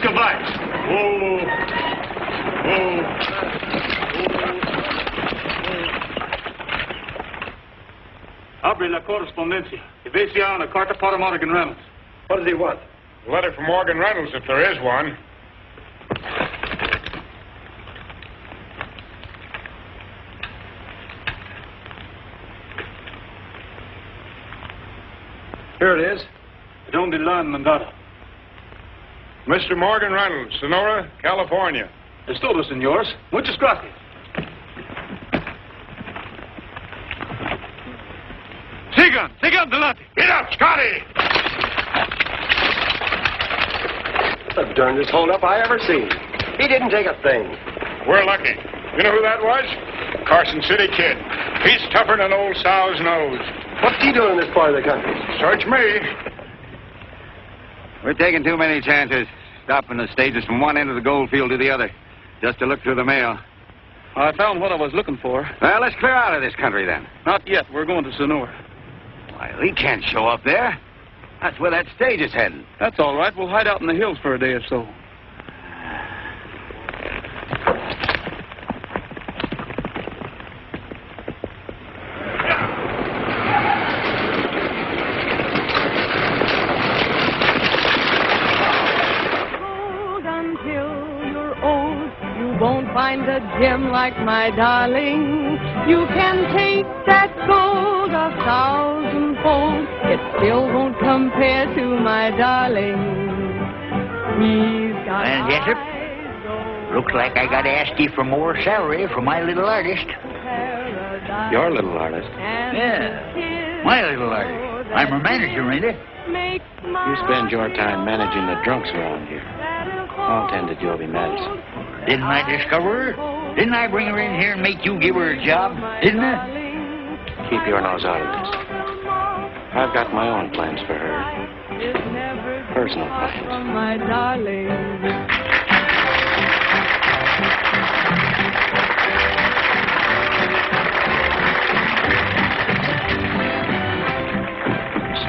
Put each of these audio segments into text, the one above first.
Muscovite. Abre la correspondencia. Evasia on a carta para Morgan Reynolds. What does he want? A letter from Morgan Reynolds, if there is one. Here it is. Donde la han mandado? Mr. Morgan Reynolds, Sonora, California. Es todo, señores. Muchas gracias. Sigan delante. Get up, Scotty! The darndest holdup I ever seen. He didn't take a thing. We're lucky. You know who that was? Carson City Kid. He's tougher than old sow's nose. What's he doing in this part of the country? Search me. We're taking too many chances, stopping the stages from one end of the gold field to the other, just to look through the mail. I found what I was looking for. Well, let's clear out of this country, then. Not yet. We're going to Sonora. Well, he can't show up there. That's where that stage is heading. That's all right. We'll hide out in the hills for a day or so. Find a gem like my darling. You can take that gold 1,000-fold. It still won't compare to my darling. He's got Well, Jessup, looks like I gotta ask you for more salary for my little artist. Your little artist? Yeah, my little artist. I'm her manager, ain't I? You spend your time managing the drunks around here. I'll tend to Joby Madison. Didn't I discover her? Didn't I bring her in here and make you give her a job? Didn't I? Keep your nose out of this. I've got my own plans for her. Personal plans. My darling.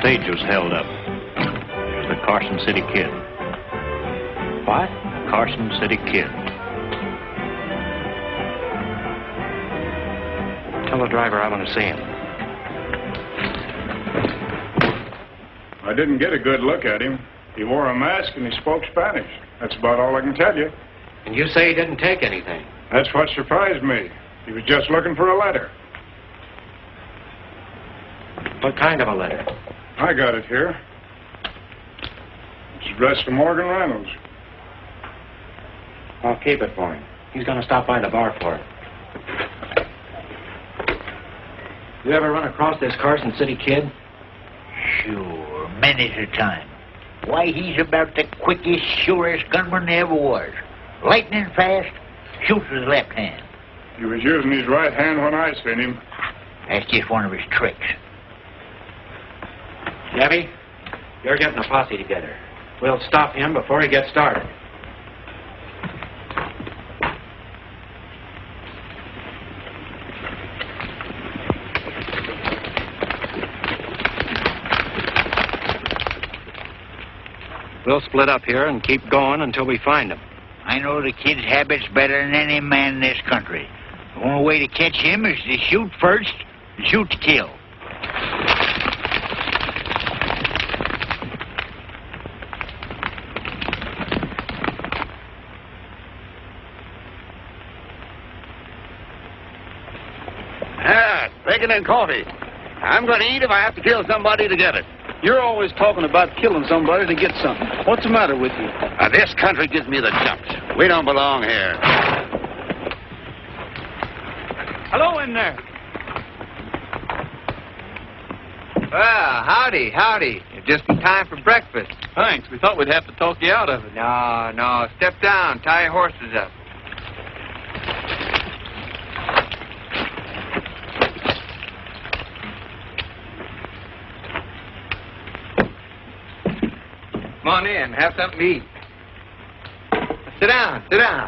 Stage was held up. The Carson City Kid. What? Carson City Kid. Tell the driver I want to see him. I didn't get a good look at him. He wore a mask and he spoke Spanish. That's about all I can tell you. And you say he didn't take anything? That's what surprised me. He was just looking for a letter. What kind of a letter? I got it here. It's addressed to Morgan Reynolds. I'll keep it for him. He's going to stop by the bar for it. You ever run across this Carson City Kid? Sure, many a time. Why, he's about the quickest, surest gunman there ever was. Lightning fast, shoots with his left hand. He was using his right hand when I seen him. That's just one of his tricks. Gabby, you're getting a posse together. We'll stop him before he gets started. We'll split up here and keep going until we find him. I know the kid's habits better than any man in this country. The only way to catch him is to shoot first and shoot to kill. Bacon and coffee. I'm going to eat if I have to kill somebody to get it. You're always talking about killing somebody to get something. What's the matter with you? This country gives me the jumps. We don't belong here. Hello in there. Well, howdy. You're just in time for breakfast. Thanks. We thought we'd have to talk you out of it. No. Step down. Tie your horses up. Come on in. Have something to eat. Sit down.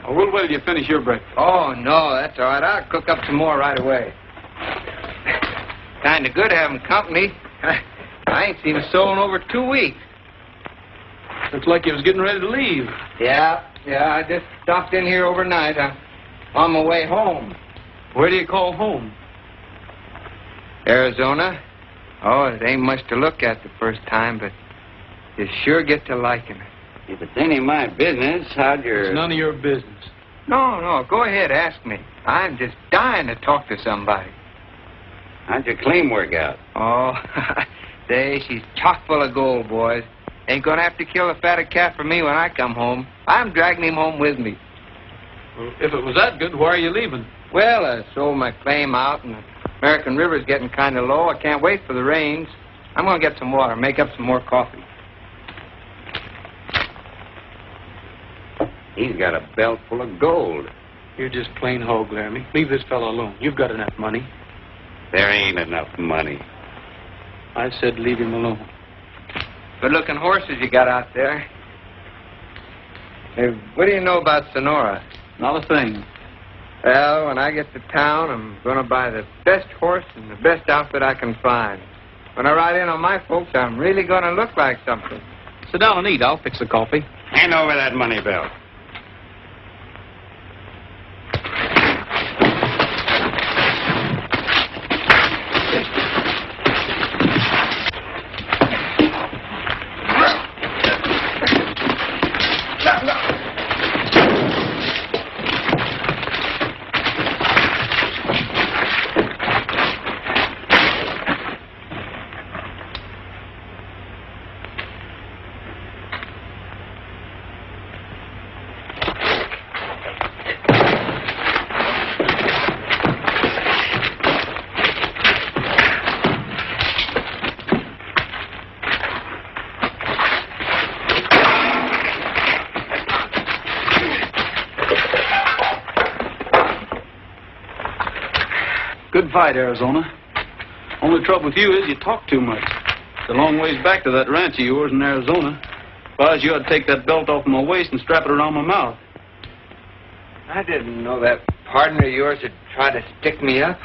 Oh, we'll wait till you finish your breakfast. Oh, no, that's all right. I'll cook up some more right away. Kind of good having company. I ain't seen a soul in over 2 weeks. Looks like you was getting ready to leave. Yeah, I just stopped in here overnight. I'm on my way home. Where do you call home? Arizona. Oh, it ain't much to look at the first time, but you sure get to liking it. If it's any of my business, how'd your... It's none of your business. No, go ahead, ask me. I'm just dying to talk to somebody. How'd your claim work out? Oh, she's chock full of gold, boys. Ain't gonna have to kill a fatter cat for me when I come home. I'm dragging him home with me. Well, if it was that good, why are you leaving? Well, I sold my claim out, and the American River's getting kind of low. I can't wait for the rains. I'm gonna get some water, make up some more coffee. He's got a belt full of gold. You're just plain hog, Laramie. Leave this fellow alone. You've got enough money. There ain't enough money. I said leave him alone. Good-looking horses you got out there. Hey, what do you know about Sonora? Not a thing. Well, when I get to town, I'm going to buy the best horse and the best outfit I can find. When I ride in on my folks, I'm really going to look like something. Sit down and eat. I'll fix the coffee. Hand over that money belt. Good fight, Arizona. Only trouble with you is you talk too much. It's a long ways back to that ranch of yours in Arizona. If I was you, I'd take that belt off my waist and strap it around my mouth. I didn't know that partner of yours would try to stick me up.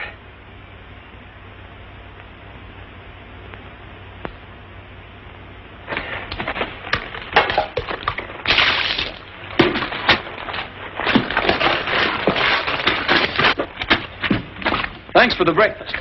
Thanks for the breakfast.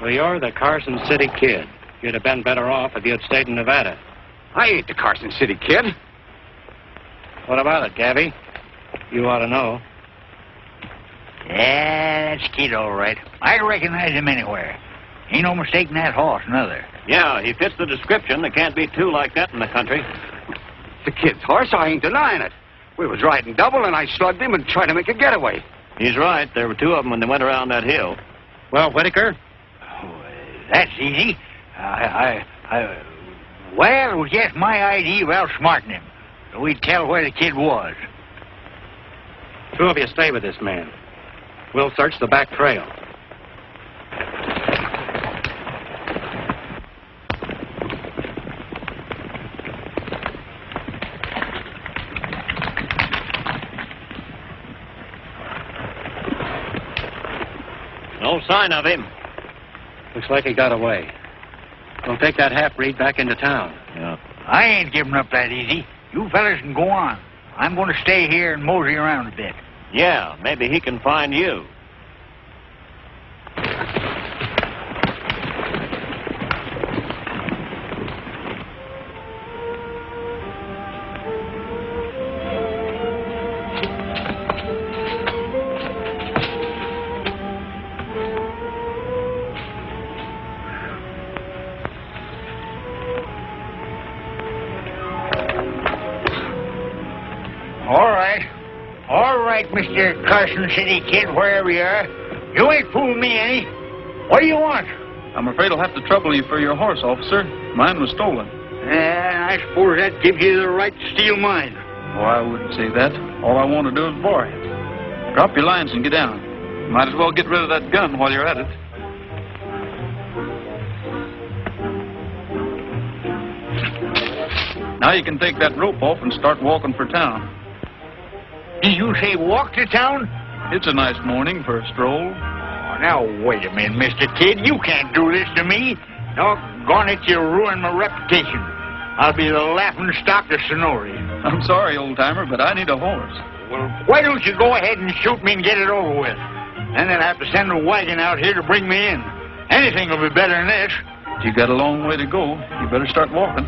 Well, you're the Carson City Kid. You'd have been better off if you'd stayed in Nevada. I ain't the Carson City Kid. What about it, Gabby? You ought to know. Yeah, that's Kid, all right. I recognize him anywhere. Ain't no mistaking that horse, neither. Yeah, he fits the description. There can't be two like that in the country. The kid's horse, I ain't denying it. We was riding double, and I slugged him and tried to make a getaway. He's right. There were two of them when they went around that hill. Well, Whitaker? Oh, that's easy. Well, it was just my idea of outsmarting him. So we'd tell where the kid was. Two of you stay with this man. We'll search the back trail. No sign of him. Looks like he got away. We'll take that half-breed back into town. Yeah. I ain't giving up that easy. You fellas can go on. I'm going to stay here and mosey around a bit. Yeah, maybe he can find you. All right, Mr. Carson City Kid, wherever you are. You ain't fooling me any. What do you want? I'm afraid I'll have to trouble you for your horse, officer. Mine was stolen. I suppose that gives you the right to steal mine. Oh, I wouldn't say that. All I want to do is borrow it. Drop your lines and get down. Might as well get rid of that gun while you're at it. Now you can take that rope off and start walking for town. Did you say walk to town? It's a nice morning for a stroll. Oh, now, wait a minute, Mr. Kid. You can't do this to me. Doggone it, you ruined my reputation. I'll be the laughing stock of Sonora. I'm sorry, old-timer, but I need a horse. Well, why don't you go ahead and shoot me and get it over with? And then have to send a wagon out here to bring me in. Anything will be better than this. You got a long way to go. You better start walking.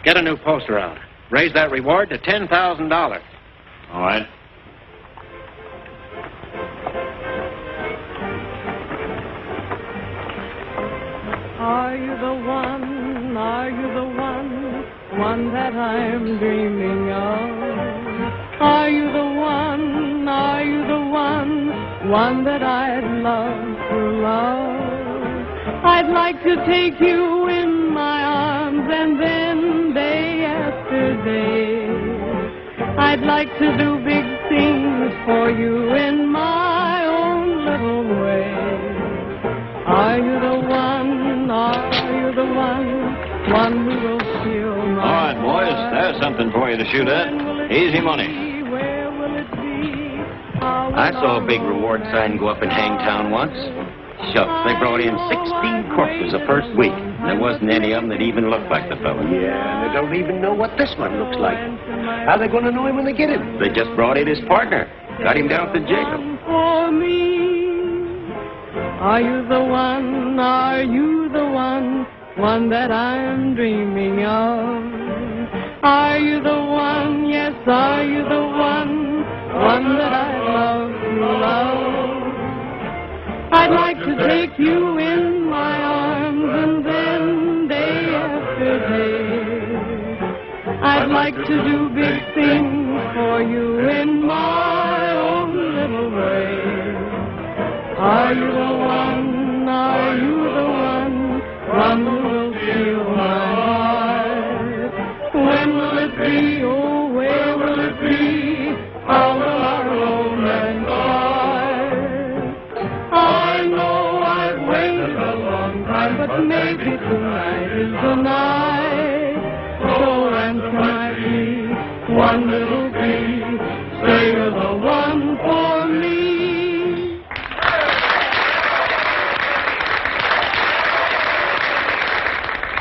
Get a new poster out. Raise that reward to $10,000. All right. Are you the one? Are you the one that I'm dreaming of? Are you the one? Are you the one that I'd love to love? I'd like to take you in my arms and then day after day I'd like to do big things for you in my own little way. Are you the one? Are you the one who will steal my All right, boys, heart? there's something for you to shoot at. Easy money. Where will it be? How will I saw a big reward sign go up in Hangtown once. Shucks, they brought in 16 corpses the first week. There wasn't any of them that even looked like the fellow. Yeah, and they don't even know what this one looks like. How are they going to know him when they get him? They just brought in his partner. Got him down to jail. For me, are you the one? Are you the one that I'm dreaming of? Are you the one? Yes, are you the one that I love to love? I'd like to take you in my arms and then day after day I'd like to do big things for you in my own little way. Are you the one? Are you the one who will steal my heart? When will it be? Oh, where will it be? How will our romance start? I know I've waited a long time, but maybe tonight is the night. So answer my plea, one little bee, say you're the one for me.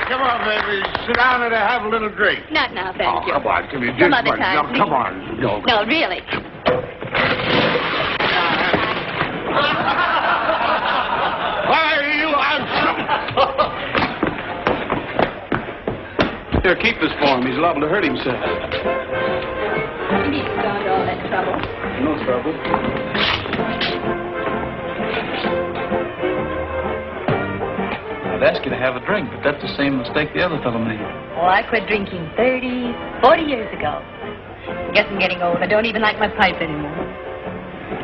Come on, baby. Sit down and have a little drink. Not now, thank you. Come on, give me just Some other one. time, Now, please. come on. No, really. Why, you Here, keep this for him. He's liable to hurt himself. You need to go into all that trouble. No trouble. I'd ask you to have a drink, but that's the same mistake the other fellow made. Oh, I quit drinking 30, 40 years ago. Guess I'm getting old. I don't even like my pipe anymore.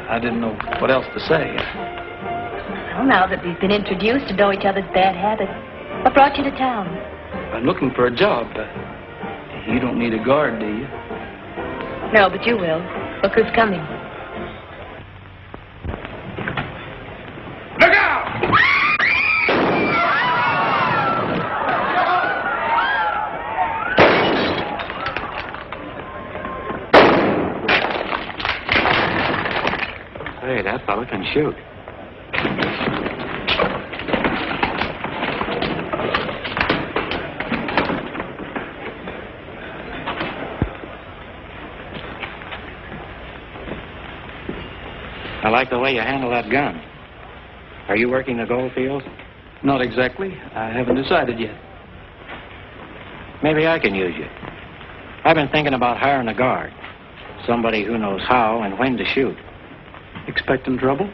I didn't know what else to say. Well, now that we've been introduced to know each other's bad habits, what brought you to town? I'm looking for a job. You don't need a guard, do you? No, but you will. Look who's coming. Look out! Hey, that fella can shoot. I like the way you handle that gun. Are you working the gold fields? Not exactly. I haven't decided yet. Maybe I can use you. I've been thinking about hiring a guard. Somebody who knows how and when to shoot. Expecting trouble?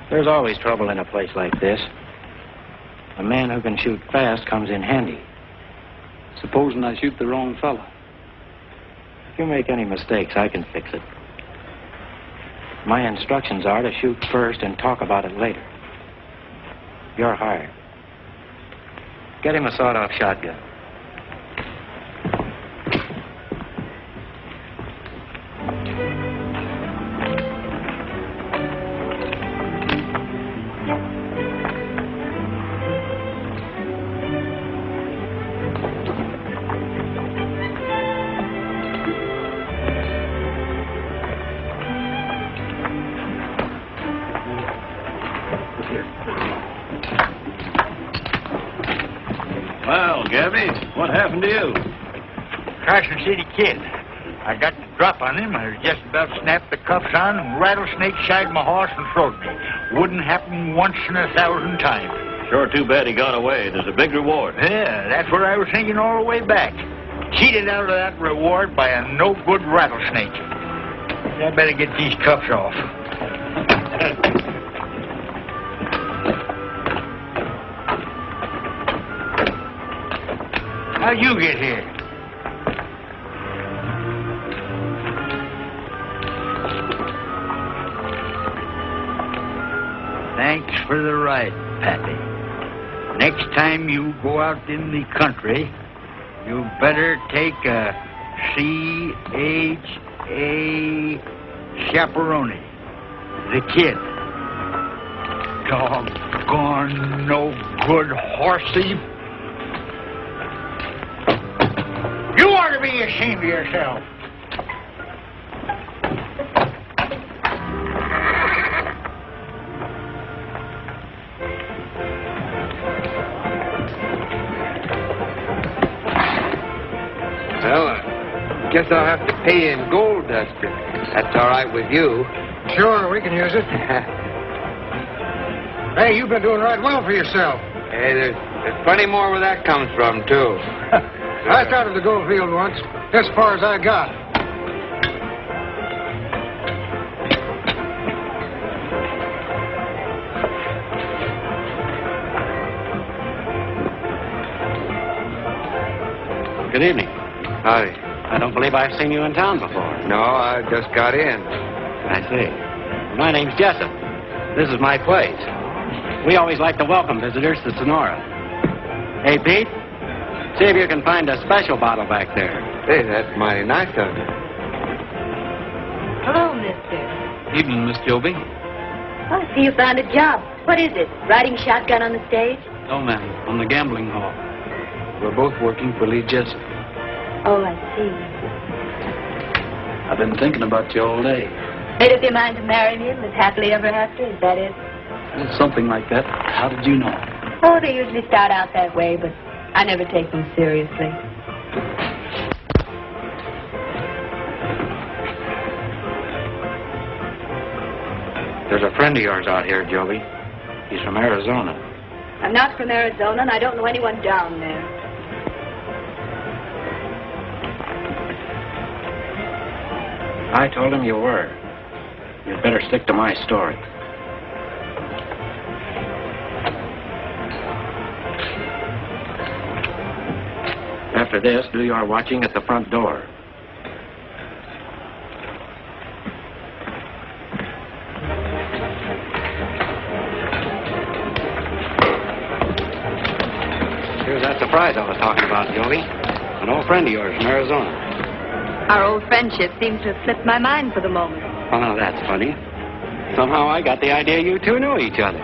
There's always trouble in a place like this. A man who can shoot fast comes in handy. Supposing I shoot the wrong fella. If you make any mistakes, I can fix it. My instructions are to shoot first and talk about it later. You're hired. Get him a sawed-off shotgun. Well, Gabby, what happened to you? Carson City Kid. I got the drop on him. I was just about to snap the cuffs on, and rattlesnake shied my horse and throwed me. Wouldn't happen once in 1,000 times. Sure too bad he got away. There's a big reward. Yeah, that's what I was thinking all the way back. Cheated out of that reward by a no-good rattlesnake. I better get these cuffs off. How'd you get here? Thanks for the ride, Pappy. Next time you go out in the country, you better take a C.H.A. chaperone. The kid. Doggone no good horse thief. You ought to be ashamed of yourself. Well, I guess I'll have to pay in gold dust if that's all right with you. Sure, we can use it. Hey, you've been doing right well for yourself. Hey, there's plenty more where that comes from, too. I started the gold field once, as far as I got. Good evening. Howdy. I don't believe I've seen you in town before. No, I just got in. I see. My name's Jessup. This is my place. We always like to welcome visitors to Sonora. Hey, Pete, see if you can find a special bottle back there. Hey, that's mighty nice of you. Hello, mister. Evening, Miss Joby. Oh, I see you found a job. What is it? Riding shotgun on the stage? No, ma'am. On the gambling hall. We're both working for Lee Jessup. Oh, I see. I've been thinking about you all day. Made up your mind to marry me and live happily ever after? Is that it? It's something like that. How did you know? Oh, they usually start out that way, but I never take them seriously. There's a friend of yours out here, Joby. He's from Arizona. I'm not from Arizona, and I don't know anyone down there. I told him you were. You'd better stick to my story. after this, do your watching at the front door. Here's that surprise I was talking about, Joby. An old friend of yours from Arizona. Our old friendship seems to have slipped my mind for the moment. Oh, now that's funny. Somehow I got the idea you two knew each other.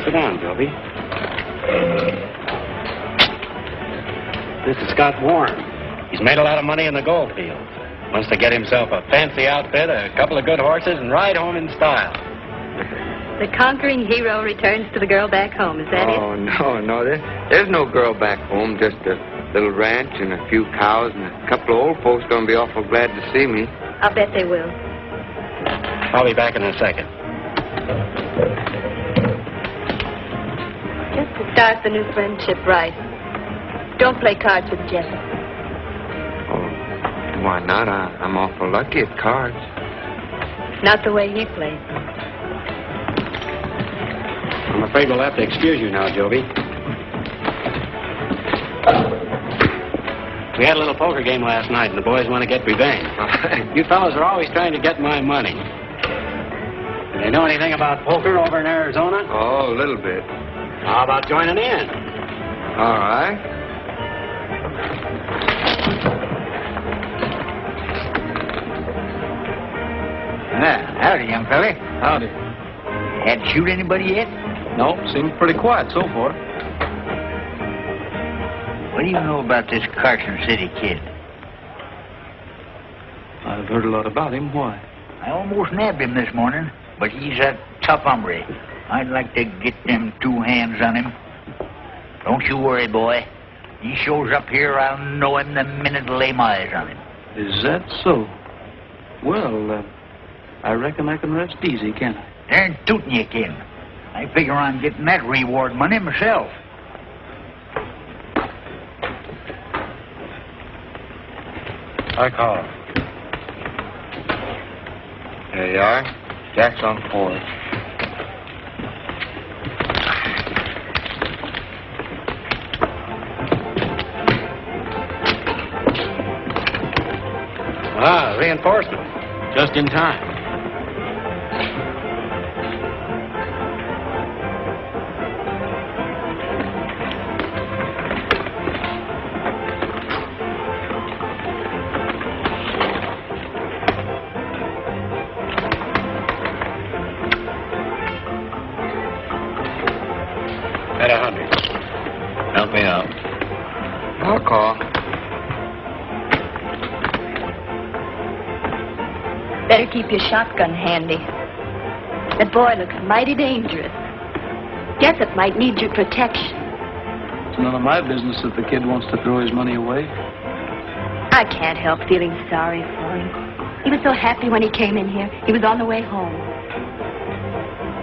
Sit down, Joby. This is Scott Warren. He's made a lot of money in the gold fields. Wants to get himself a fancy outfit, a couple of good horses, and ride home in style. The conquering hero returns to the girl back home, is that it? Oh, no. There's no girl back home, just a little ranch and a few cows, and a couple of old folks going to be awful glad to see me. I'll bet they will. I'll be back in a second. Just to start the new friendship right. Don't play cards with Jessup. Oh, why not? I'm awful lucky at cards. Not the way he plays them. I'm afraid we'll have to excuse you now, Joby. We had a little poker game last night, and the boys want to get revenge. You fellas are always trying to get my money. Do they know anything about poker over in Arizona? Oh, a little bit. How about joining in? All right. Howdy, young fella. Howdy. Had to shoot anybody yet? No, seems pretty quiet so far. What do you know about this Carson City Kid? I've heard a lot about him. Why? I almost nabbed him this morning, but he's a tough hombre. I'd like to get them two hands on him. Don't you worry, boy. He shows up here, I'll know him the minute I lay my eyes on him. Is that so? Well, I reckon I can rest easy, can't I? Darn tootin' you can. I figure on getting that reward money myself. I call. There you are. Jack's on 4. Ah, reinforcement. Just in time. At 100. Help me out. I'll call. Better keep your shotgun handy. That boy looks mighty dangerous. Jessup might need your protection. It's none of my business if the kid wants to throw his money away. I can't help feeling sorry for him. He was so happy when he came in here. He was on the way home.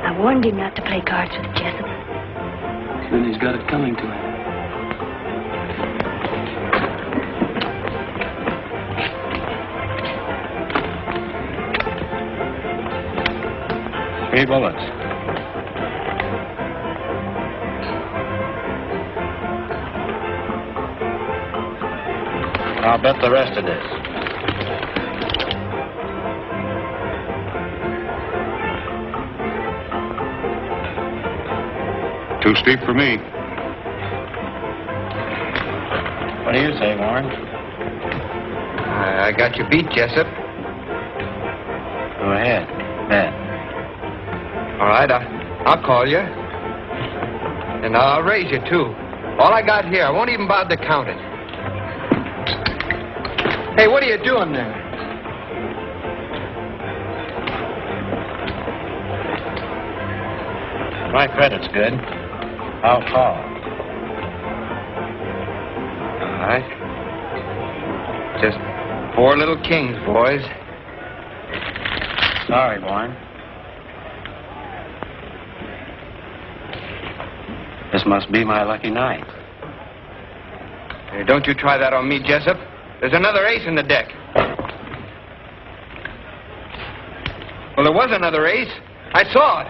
I warned him not to play cards with Jessup. Then he's got it coming to him. Three bullets. I'll bet the rest of this. Too steep for me. What do you say, Warren? I got you beat, Jessup. Go ahead. Bet. All right, I'll call you. And I'll raise you, too. All I got here, I won't even bother to count it. Hey, what are you doing there? My credit's good. I'll call. All right. Just 4 little kings, boys. Sorry, Warren. This must be my lucky night. Hey, don't you try that on me, Jessup. There's another ace in the deck. Well, there was another ace. I saw it.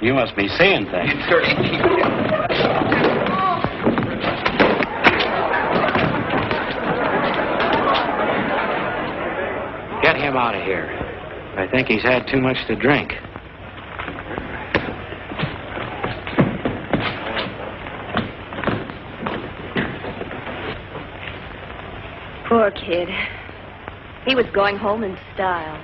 You must be seeing things. him out of here. I think he's had too much to drink. Poor kid. He was going home in style.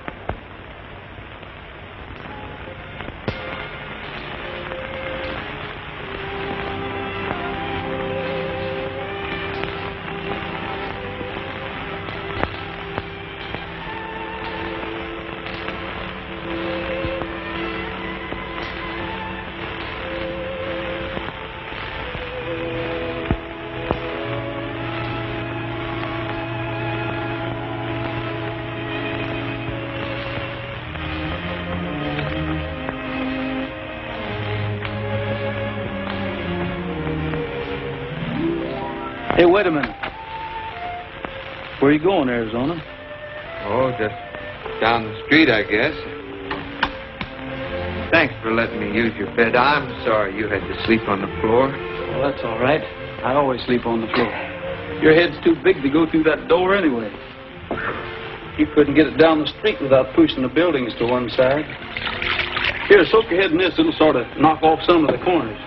Hey, wait a minute. Where are you going, Arizona? Oh, just down the street, I guess. Thanks for letting me use your bed. I'm sorry you had to sleep on the floor. Well, that's all right. I always sleep on the floor. Your head's too big to go through that door anyway. You couldn't get it down the street without pushing the buildings to one side. Here, soak your head in this. It'll sort of knock off some of the corners.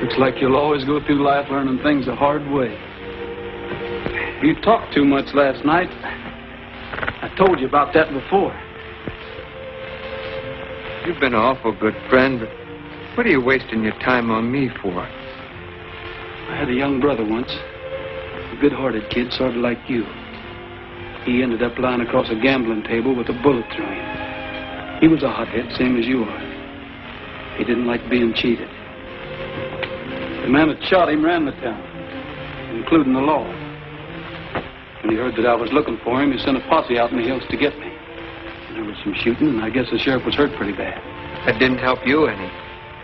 Looks like you'll always go through life learning things the hard way. You talked too much last night. I told you about that before. You've been an awful good friend, but what are you wasting your time on me for? I had a young brother once. A good-hearted kid, sort of like you. He ended up lying across a gambling table with a bullet through him. He was a hothead, same as you are. He didn't like being cheated. The man that shot him ran the town, including the law. When he heard that I was looking for him, he sent a posse out in the hills to get me. There was some shooting, and I guess the sheriff was hurt pretty bad. That didn't help you any.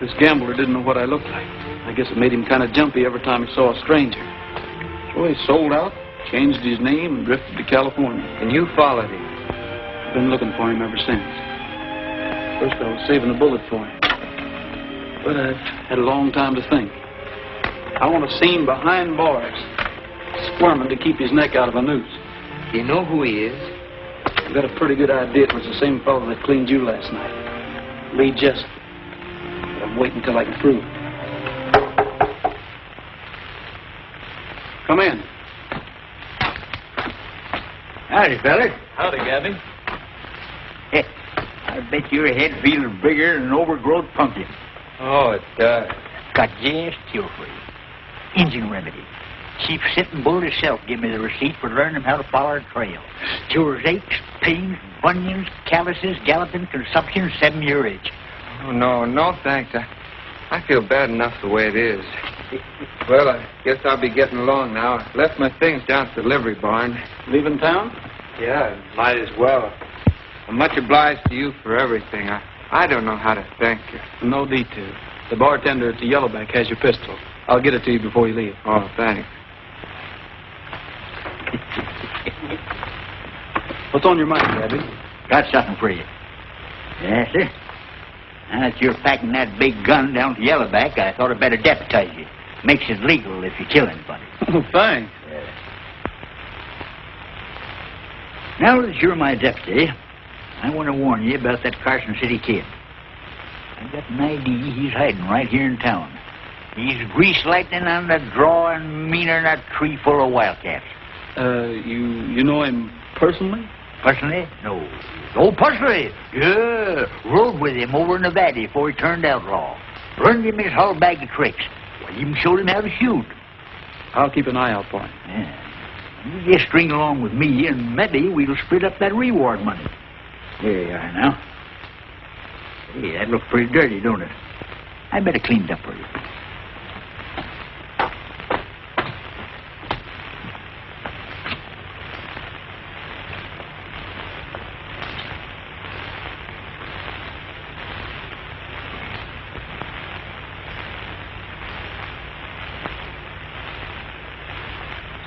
This gambler didn't know what I looked like. I guess it made him kind of jumpy every time he saw a stranger. So he sold out, changed his name, and drifted to California. And you followed him? I've been looking for him ever since. First I was saving a bullet for him. But I've had a long time to think. I want to see him behind bars, squirming to keep his neck out of a noose. Do you know who he is? I've got a pretty good idea it was the same fellow that cleaned you last night. Lee Jessup. But I'm waiting till I can prove it. Come in. Howdy, fellas. Howdy, Gabby. I bet your head feels bigger than an overgrowth pumpkin. Oh, it does. Got just cure for you. Engine remedy. Chief Sitting Bull himself gave me the receipt for learning how to follow a trail. Cures aches, pains, bunions, calluses, galloping, consumption, 7-year itch. Oh, no, thanks. I feel bad enough the way it is. Well, I guess I'll be getting along now. I left my things down at the livery barn. Leaving town? Yeah, might as well. I'm much obliged to you for everything. I don't know how to thank you. No need to. The bartender at the Yellowback has your pistol. I'll get it to you before you leave. Oh, thanks. What's on your mind, Gabby? Got something for you. Yes, sir. Now that you're packing that big gun down to Yellowback, I thought I'd better deputize you. Makes it legal if you kill anybody. Oh, thanks. Now that you're my deputy, I want to warn you about that Carson City Kid. I've got an idea he's hiding right here in town. He's grease lightning on the draw and meaner than a tree full of wildcats. You know him personally? Personally? No. Oh, personally? Yeah. Rode with him over in Nevada before he turned outlaw. Learned him his whole bag of tricks. Well, even showed him how to shoot. I'll keep an eye out for him. Yeah. You just string along with me, and maybe we'll split up that reward money. There you are now. Hey, that looks pretty dirty, don't it? I better clean it up for you.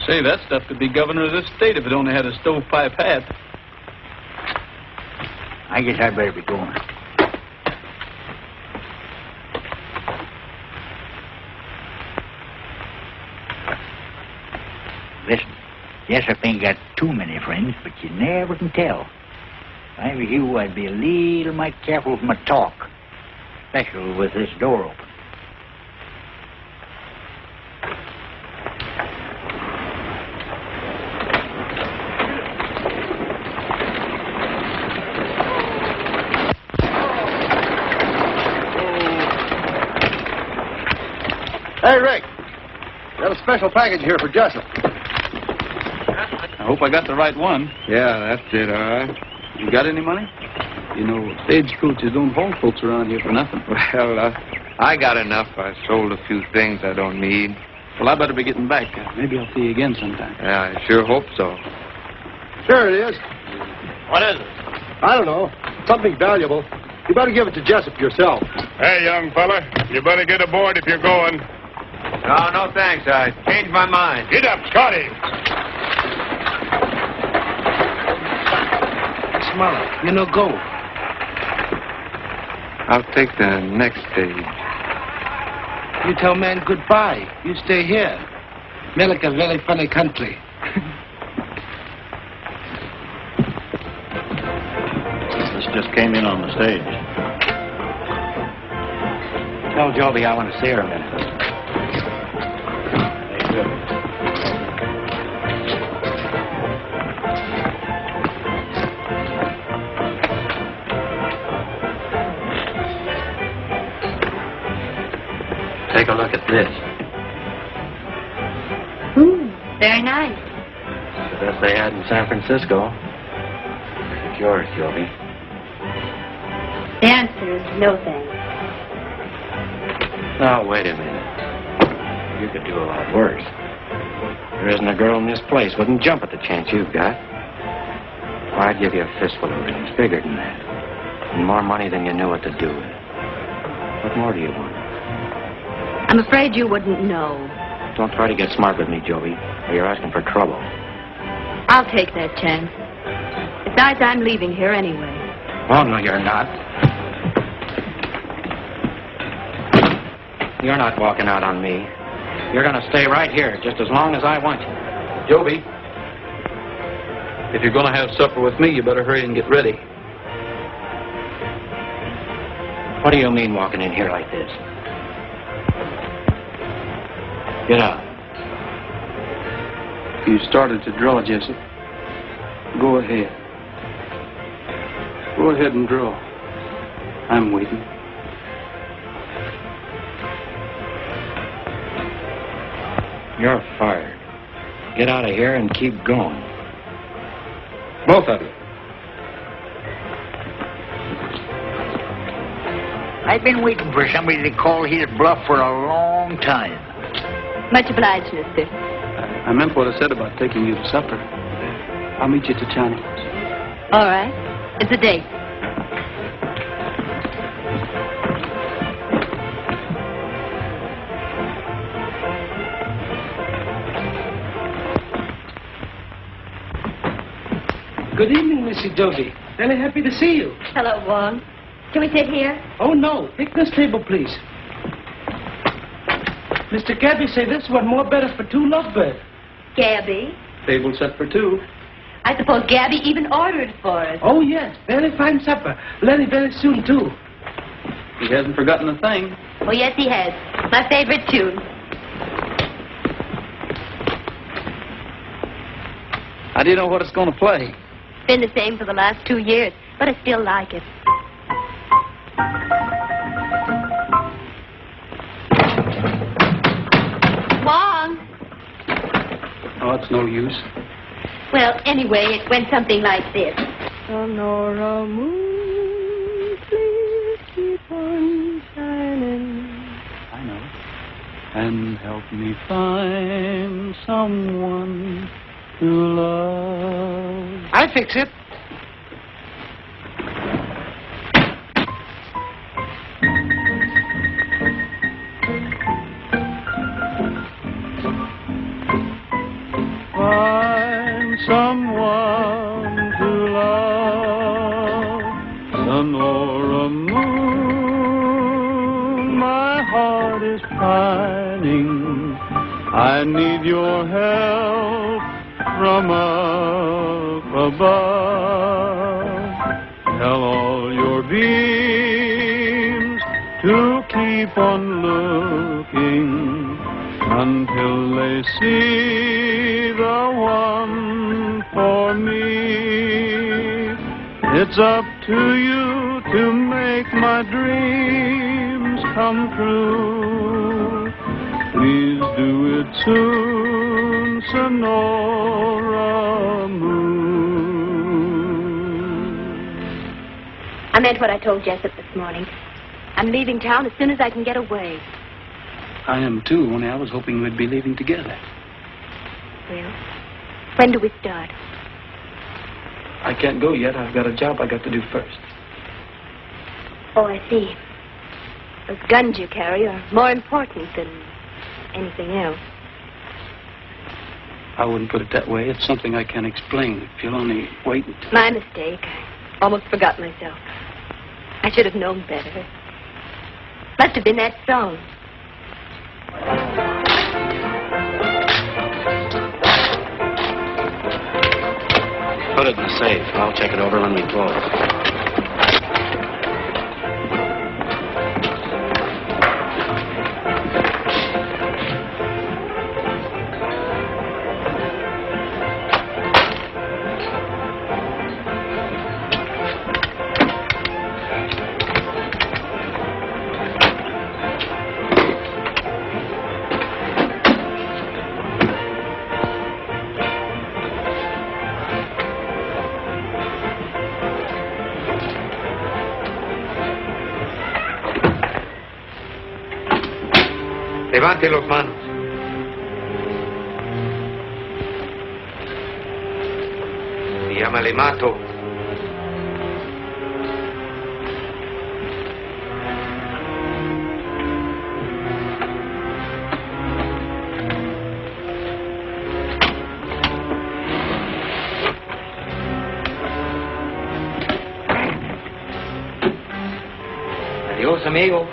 Say, that stuff could be governor of this state if it only had a stovepipe hat. I guess I'd better be going. Jessup ain't got too many friends, but you never can tell. If I were you, I'd be a little mite careful with my talk, especially with this door open. Hey, Rick. Got a special package here for Jessup. I hope I got the right one. Yeah, that's it, all right. You got any money? You know, stagecoaches don't hold folks around here for nothing. Well, I got enough. I sold a few things I don't need. Well, I better be getting back. Maybe I'll see you again sometime. Yeah, I sure hope so. Sure it is. What is it? I don't know. Something valuable. You better give it to Jessup yourself. Hey, young fella, you better get aboard if you're going. No, thanks. I changed my mind. Get up, Scotty. Smile. You know, go. I'll take the next stage. You tell man goodbye. You stay here. America, very funny country. This just came in on the stage. Tell Joby I want to see her a minute. Take a look at this. Very nice. It's the best they had in San Francisco. It's yours, Joby. The answer is no thanks. Now, wait a minute. You could do a lot worse. There isn't a girl in this place wouldn't jump at the chance you've got. Well, I'd give you a fistful of rings, bigger than that. And more money than you knew what to do with. What more do you want? I'm afraid you wouldn't know. Don't try to get smart with me, Joby, or you're asking for trouble. I'll take that chance. Besides, I'm leaving here anyway. Oh, no, you're not. You're not walking out on me. You're going to stay right here just as long as I want you. Joby, if you're going to have supper with me, you better hurry and get ready. What do you mean walking in here like this? Get out. You started to draw, Jessup. Go ahead. Go ahead and draw. I'm waiting. You're fired. Get out of here and keep going. Both of you. I've been waiting for somebody to call his bluff for a long time. Much obliged, mister. I meant what I said about taking you to supper. I'll meet you at the Channel. All right. It's a date. Good evening, Missy Joby. Very happy to see you. Hello, Wong. Can we sit here? Oh, no. Take this table, please. Mr. Gabby say this one more better for two lovebirds. Gabby? Table set for two. I suppose Gabby even ordered for us. Oh, yes. Very fine supper. Lenny very soon, too. He hasn't forgotten a thing. Oh, yes, he has. My favorite tune. How do you know what it's going to play? It's been the same for the last 2 years, but I still like it. Wong! Oh, it's no use. Well, anyway, it went something like this. Sonora moon, please keep on shining. I know. And help me find someone to love. I fix it. Find someone to love. Sonora moon, my heart is pining. I need your help from up above. Tell all your beams to keep on looking until they see the one for me. It's up to you to make my dreams come true. Please do it soon, Sonora Moon. I meant what I told Jessup this morning. I'm leaving town as soon as I can get away. I am too, only I was hoping we'd be leaving together. Well, when do we start? I can't go yet. I've got a job I got to do first. Oh, I see. Those guns you carry are more important than anything else. I wouldn't put it that way. It's something I can't explain. If you'll only wait until... My mistake. I almost forgot myself. I should have known better. Must have been that song. Put it in the safe. I'll check it over when we close. Levante los manos. Mi llama le mato. Adiós, amigo.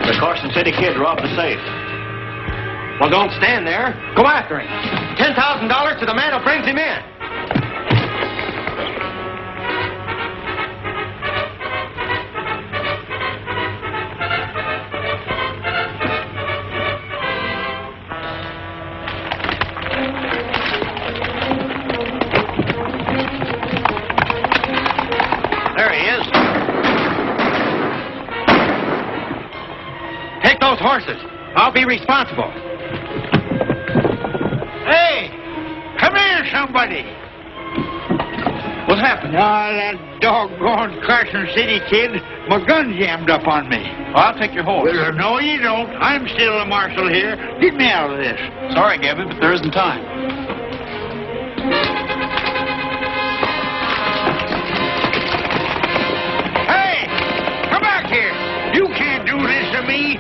The Carson City Kid robbed the safe. Well, don't stand there. Go after him. $10,000 to the man who brings him in. There he is. Take those horses. I'll be responsible. Hey! Come here, somebody! What happened? That doggone Carson City Kid, my gun jammed up on me. Well, I'll take your horse. Well, no, you don't. I'm still the marshal here. Get me out of this. Sorry, Gabby, but there isn't time. Hey! Come back here! You can't do this to me!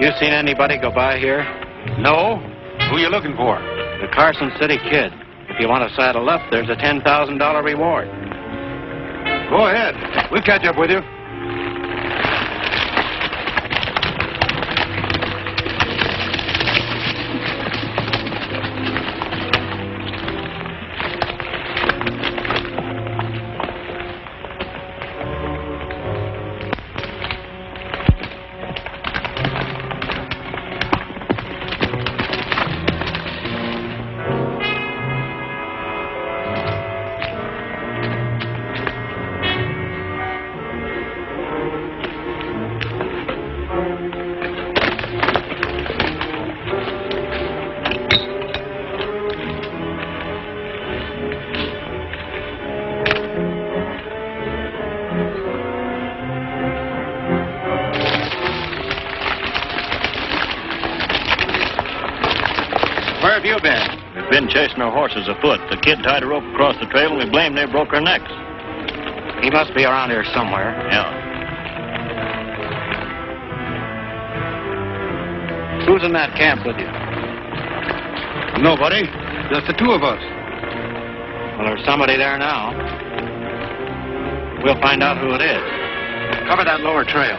you seen anybody go by here? No? Who you looking for? The Carson City Kid. If you want to saddle up, there's a $10,000 reward. Go ahead. We'll catch up with you. Where have you been? We've been chasing our horses afoot. The kid tied a rope across the trail, and we blame they broke our necks. He must be around here somewhere. Yeah. Who's in that camp with you? Nobody. Just the two of us. Well, there's somebody there now. We'll find out who it is. Cover that lower trail.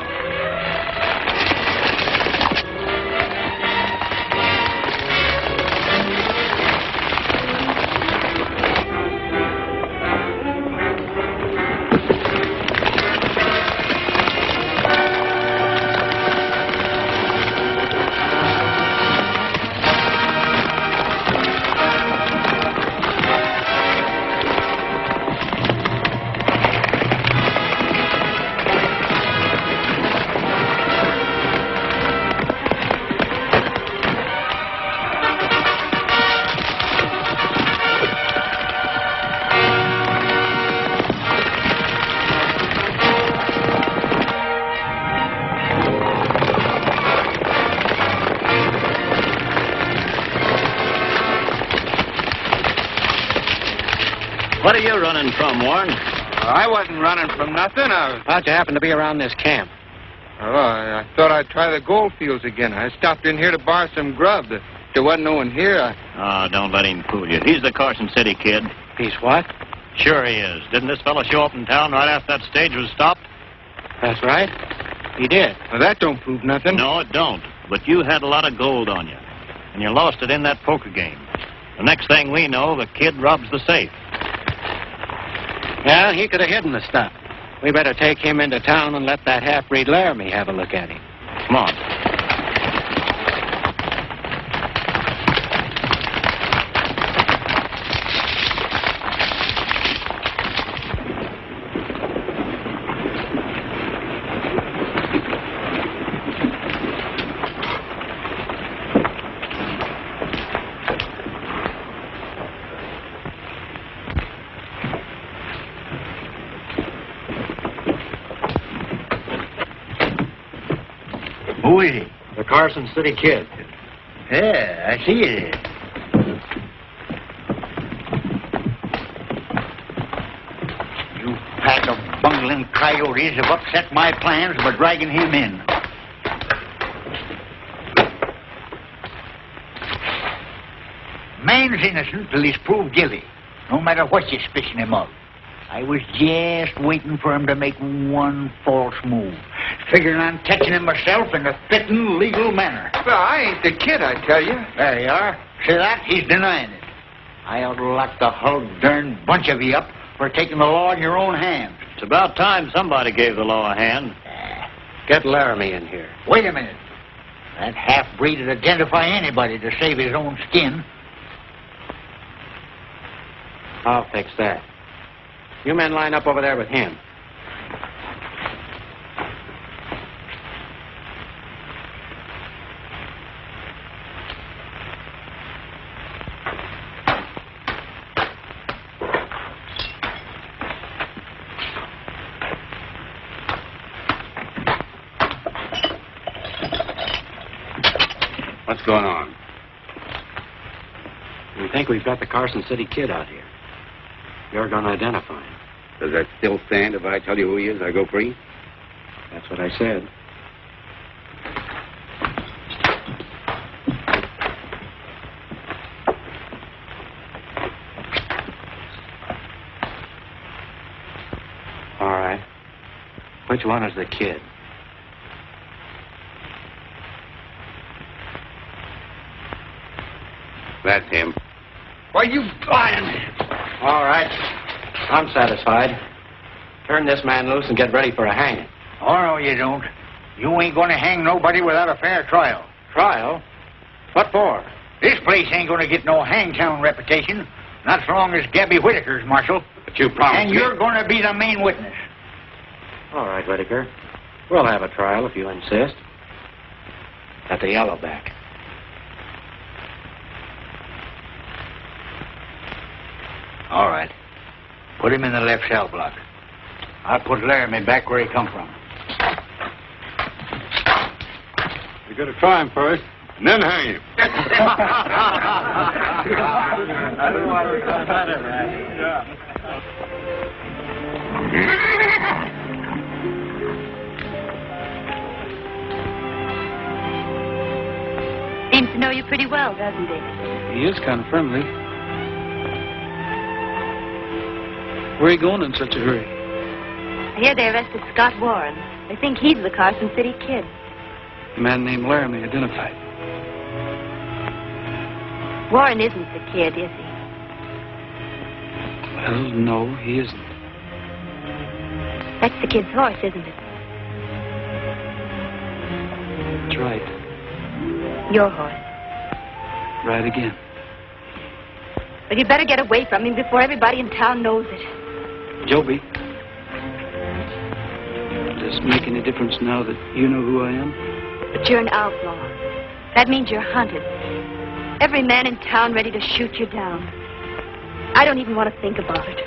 What are you running from, Warren? I wasn't running from nothing. How'd you happen to be around this camp? Oh, I thought I'd try the gold fields again. I stopped in here to borrow some grub. There wasn't no one here. Oh, don't let him fool you. He's the Carson City Kid. He's what? Sure he is. Didn't this fellow show up in town right after that stage was stopped? That's right. He did. Well, that don't prove nothing. No, it don't. But you had a lot of gold on you, and you lost it in that poker game. The next thing we know, the kid robs the safe. Yeah, he could have hidden the stuff. We better take him into town and let that half-breed Laramie have a look at him. Come on. Who is he? The Carson City Kid. Yeah, I see it. You pack of bungling coyotes have upset my plans by dragging him in. Man's innocent till he's proved guilty, no matter what you're suspicion him of. I was just waiting for him to make one false move, figuring on catching him myself in a fitting, legal manner. Well, I ain't the kid, I tell you. There you are. See that? He's denying it. I ought to lock the whole darn bunch of you up for taking the law in your own hands. It's about time somebody gave the law a hand. Get Laramie in here. Wait a minute. That half-breed would identify anybody to save his own skin. I'll fix that. You men line up over there with him. What's going on? We think we've got the Carson City Kid out here. You're going to identify him. Does that still stand? If I tell you who he is, I go free? That's what I said. Which one is the kid? That's him. Why, you lying? All right. I'm satisfied. Turn this man loose and get ready for a hanging. Oh, no, you don't. You ain't gonna hang nobody without a fair trial. Trial? What for? This place ain't gonna get no hangtown reputation, not so long as Gabby Whittaker's marshal. But you promised And me. you're gonna be the main witness. All right, Whitaker. We'll have a trial if you insist. At the Yellowback. All right. Put him in the left cell block. I'll put Laramie back where he come from. You gotta try him first, and then hang him. Seems to know you pretty well, doesn't he? He is kind of friendly. Where are you going in such a hurry? I hear they arrested Scott Warren. They think he's the Carson City Kid. A man named Laramie identified. Warren isn't the kid, is he? Well, no, he isn't. That's the kid's horse, isn't it? That's right. Your horse. Right again. But you'd better get away from him before everybody in town knows it. Joby, does it make any difference now that you know who I am? But you're an outlaw. That means you're hunted. Every man in town ready to shoot you down. I don't even want to think about it.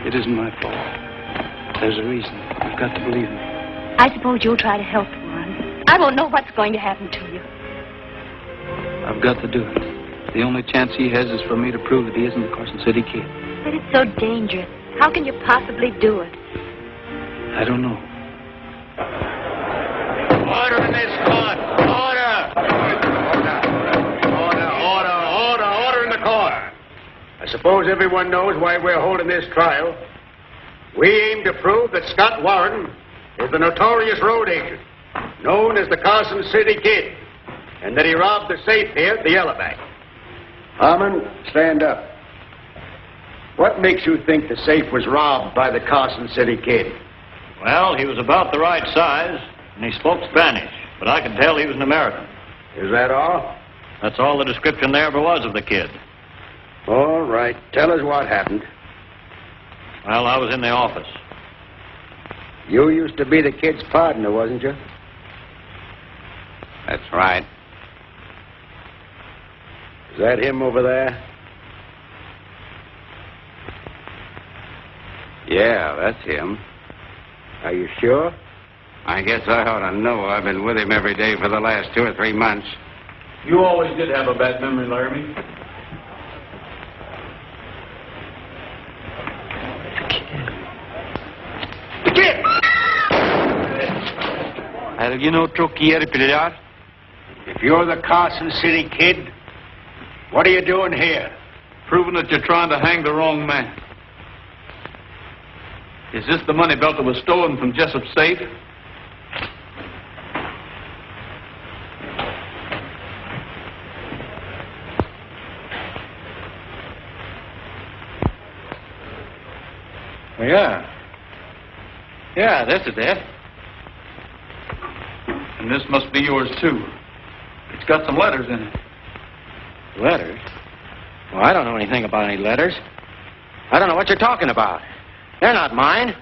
It isn't my fault. There's a reason. You've got to believe me. I suppose you'll try to help Warren. I won't know what's going to happen to you. I've got to do it. The only chance he has is for me to prove that he isn't the Carson City Kid. But it's so dangerous. How can you possibly do it? I don't know. Order in this court. Order in the court. I suppose everyone knows why we're holding this trial. We aim to prove that Scott Warren is the notorious road agent, known as the Carson City Kid, and that he robbed the safe here at the Yellowback. Harmon, stand up. What makes you think the safe was robbed by the Carson City Kid? Well, he was about the right size, and he spoke Spanish, but I could tell he was an American. Is that all? That's all the description there ever was of the kid. All right. Tell us what happened. Well, I was in the office. You used to be the kid's partner, wasn't you? That's right. Is that him over there? Yeah, that's him. Are you sure? I guess I ought to know. I've been with him every day for the last 2 or 3 months. You always did have a bad memory, Laramie. The kid! ¿Alguien otro quiere pelear? If you're the Carson City Kid, what are you doing here? Proving that you're trying to hang the wrong man. Is this the money belt that was stolen from Jessup's safe? Yeah. Yeah, this is it. And this must be yours, too. It's got some letters in it. Letters? Well, I don't know anything about any letters. I don't know what you're talking about. They're not mine.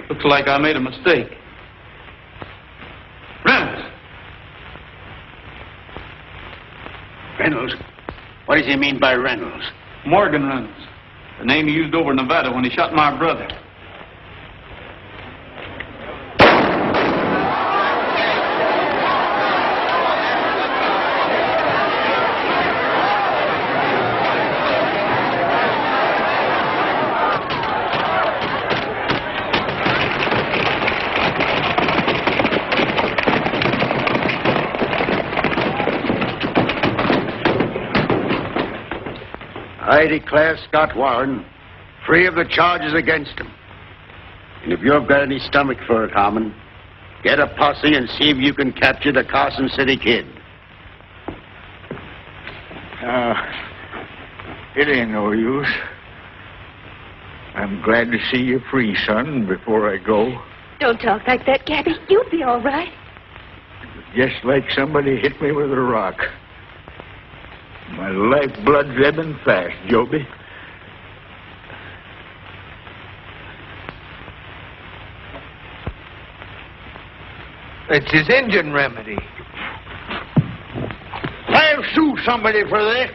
Looks like I made a mistake. Reynolds! Reynolds? What does he mean by Reynolds? Morgan Reynolds. The name he used over in Nevada when he shot my brother. I declare Scott Warren free of the charges against him. And if you've got any stomach for it, Harmon, get a posse and see if you can capture the Carson City Kid. It ain't no use. I'm glad to see you free, son, before I go. Don't talk like that, Gabby. You'll be all right. Just like somebody hit me with a rock. My lifeblood's ebbing fast, Joby. It's his engine remedy. I'll sue somebody for this.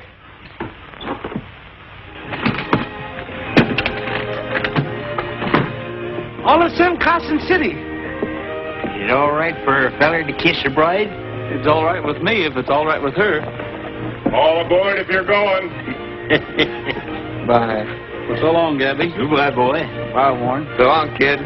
All of them Carson City. Is it all right for a feller to kiss a bride? It's all right with me if it's all right with her. All aboard if you're going. Bye. Well, so long, Gabby. Goodbye, boy. Bye, Warren. So long, kid.